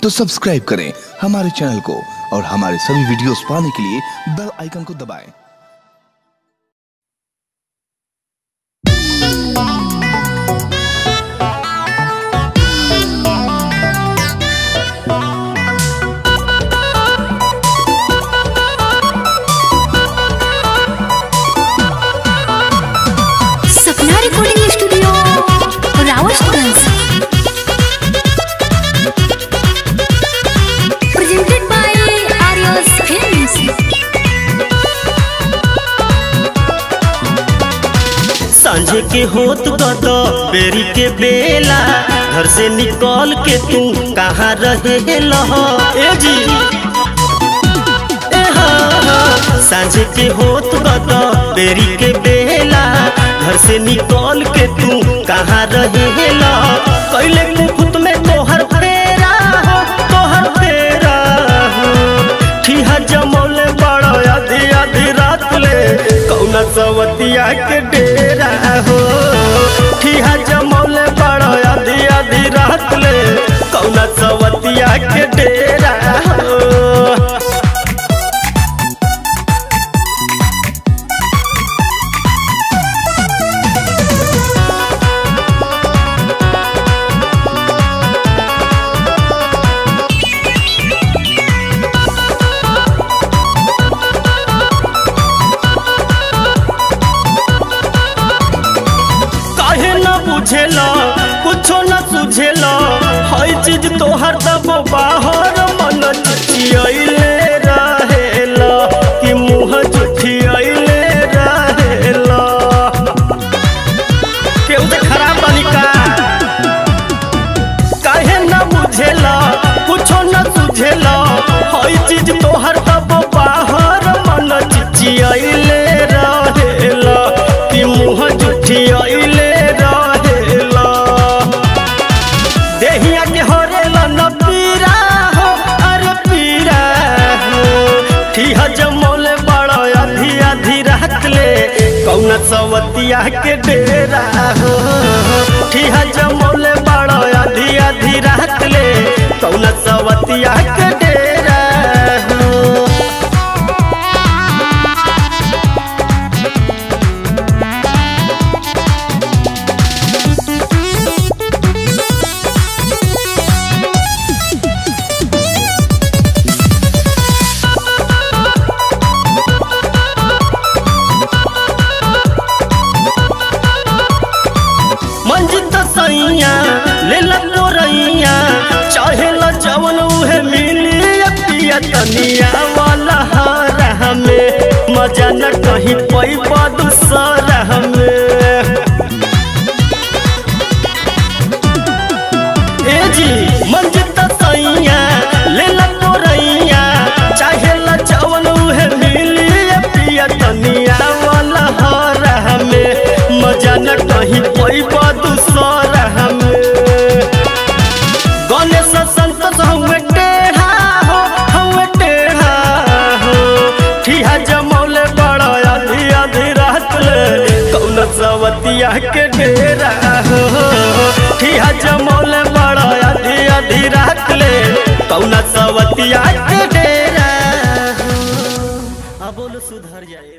तो सब्सक्राइब करें हमारे चैनल को और हमारे सभी वीडियोस पाने के लिए बेल आइकन को दबाएं। सांझे के होत गदो बेरी के बेला घर से निकल के तू कहाँ रहे लहो ए जी सांझे के होत गदो बेरी के बेला घर से निकल के तू कहाँ रहे लहो कैले मुकुट में तोहर फेरा हो ठीहा जमौले बड़ा आधी आधी रात ले कौना सवतिया के डेरा हो ठीहा जमौले बड़ा आधी आधी रात ले कौना सवतिया के डेरा हो। कुछो न सुझेला हई चीज तोहर दबो बाहर मन चिचियले रहेला कि मुँह जुठियले रहेला केहू से खराब बनिका काहे न बुझेला कुछो न सुझेला हई चीज तोहर दबो बाहर मन चिचियले रहेला कि मुँह जुठियले जमौले बड़ा आधी आधी रात ले कौना सवतिया के डेरा हो ठीहा जमौले बड़ा आधी आधी रात ले कौना सवतिया के डेरा हो। लेला तोरैया चाहेला जवन उहे मिली पिया तनिया वाला हारा में मजा न कहीं पैबा दूसरा में ए जी मंजित सैया लेला तोरैया चाहेला जवन उहे मिली पिया तनिया वाला हारा में मजा न कहीं पैबा दूसरा सवतिया के डेरा हो ठीहा जमौले बड़ा आधी आधी रात ले कौना सवतिया के डेरा हो। अब बोलो सुधर जाए।